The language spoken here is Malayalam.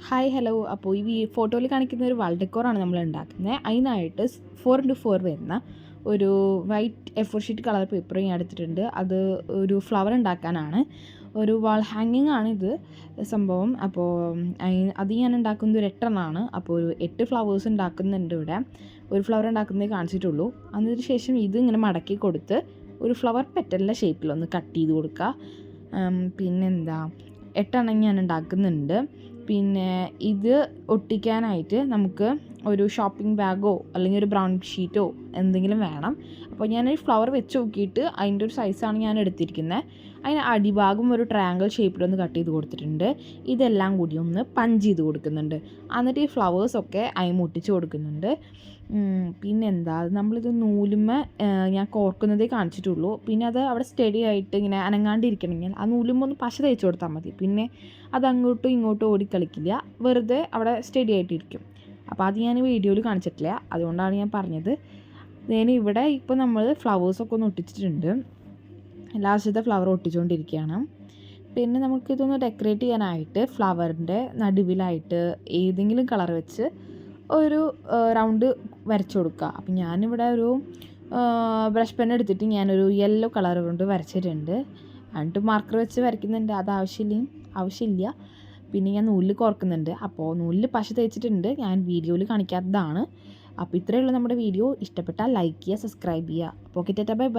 Hi hello. അപ്പോൾ ഈ ഫോട്ടോയിൽ കാണിക്കുന്ന ഒരു വാൾ ഡെക്കോറാണ് നമ്മൾ ഉണ്ടാക്കുന്നത്. അതിനായിട്ട് 4x4 വരുന്ന ഒരു white A4 sheet colour paper ഞാൻ എടുത്തിട്ടുണ്ട്. അത് ഒരു ഫ്ലവർ ഉണ്ടാക്കാനാണ്. ഒരു വാൾ ഹാങ്ങിങ് ആണ് ഇത് സംഭവം. അപ്പോൾ അത് ഞാൻ ഉണ്ടാക്കുന്നത് ഒരു 8 എണ്ണമാണ്. അപ്പോൾ ഒരു 8 ഫ്ലവേഴ്സ് ഉണ്ടാക്കുന്നുണ്ട് ഇവിടെ. ഒരു ഫ്ലവർ ഉണ്ടാക്കുന്നതേ കാണിച്ചിട്ടുള്ളൂ. അതിന് ശേഷം ഇത് ഇങ്ങനെ മടക്കി കൊടുത്ത് ഒരു ഫ്ലവർ പെറ്റലിൻ്റെ ഷേപ്പിലൊന്ന് കട്ട് ചെയ്ത് കൊടുക്കുക. പിന്നെന്താ 8 എണ്ണം ഞാൻ ഉണ്ടാക്കുന്നുണ്ട്. പിന്നെ ഇത് ഒട്ടിക്കാനായിട്ട് നമുക്ക് ഒരു ഷോപ്പിംഗ് ബാഗോ അല്ലെങ്കിൽ ഒരു ബ്രൗൺ ഷീറ്റോ എന്തെങ്കിലും വേണം. അപ്പോൾ ഞാനൊരു ഫ്ലവർ വെച്ച് നോക്കിയിട്ട് അതിൻ്റെ ഒരു സൈസാണ് ഞാൻ എടുത്തിരിക്കുന്നത്. അതിന് അടിഭാഗം ഒരു ട്രയാങ്കിൾ ഷേപ്പിലൊന്ന് കട്ട് ചെയ്ത് കൊടുത്തിട്ടുണ്ട്. ഇതെല്ലാം കൂടി ഒന്ന് പഞ്ച് ചെയ്ത് കൊടുക്കുന്നുണ്ട്. എന്നിട്ട് ഈ ഫ്ലവേഴ്സൊക്കെ അതിന് ഒട്ടിച്ച് കൊടുക്കുന്നുണ്ട്. പിന്നെന്താ നമ്മളിത് നൂലുമ്മ ഞാൻ കോർക്കുന്നതേ കാണിച്ചിട്ടുള്ളൂ. പിന്നെ അത് അവിടെ സ്റ്റഡി ആയിട്ട് ഇങ്ങനെ അനങ്ങാണ്ടിരിക്കണമെങ്കിൽ ആ നൂലുമ്മ ഒന്ന് പശ തേച്ച് കൊടുത്താൽ മതി. പിന്നെ അത് അങ്ങോട്ടും ഇങ്ങോട്ടും ഓടിക്കളിക്കില്ല, വെറുതെ അവിടെ സ്റ്റഡി ആയിട്ടിരിക്കും. അപ്പോൾ അത് ഞാൻ വീഡിയോയിൽ കാണിച്ചിട്ടില്ല, അതുകൊണ്ടാണ് ഞാൻ പറഞ്ഞത്. ഞാൻ ഇവിടെ ഇപ്പോൾ നമ്മൾ ഫ്ലവേഴ്സൊക്കെ ഒന്ന് ഒട്ടിച്ചിട്ടുണ്ട്. ലാസ്റ്റത്തെ ഫ്ലവർ ഒട്ടിച്ചുകൊണ്ടിരിക്കുകയാണ്. പിന്നെ നമുക്കിതൊന്ന് ഡെക്കറേറ്റ് ചെയ്യാനായിട്ട് ഫ്ലവറിൻ്റെ നടുവിലായിട്ട് ഏതെങ്കിലും കളർ വെച്ച് ഒരു റൗണ്ട് വരച്ചു കൊടുക്കുക. അപ്പം ഞാനിവിടെ ഒരു ബ്രഷ് പെൻ എടുത്തിട്ട് ഞാനൊരു യെല്ലോ കളർ കൊണ്ട് വരച്ചിട്ടുണ്ട്. എന്നിട്ട് മാർക്കർ വെച്ച് വരയ്ക്കുന്നുണ്ട്. അത് ആവശ്യമില്ല. പിന്നെ ഞാൻ നൂലിൽ കോർക്കുന്നുണ്ട്. അപ്പോൾ നൂലിൽ പശ തേച്ചിട്ടുണ്ട്, ഞാൻ വീഡിയോയിൽ കാണിക്കാത്തതാണ്. അപ്പോൾ ഇത്രയേ ഉള്ളൂ നമ്മുടെ വീഡിയോ. ഇഷ്ടപ്പെട്ടാൽ ലൈക്ക് ചെയ്യുക, സബ്സ്ക്രൈബ് ചെയ്യുക. അപ്പോൾ ഓക്കെ, ടാറ്റാ, ബൈ ബൈ.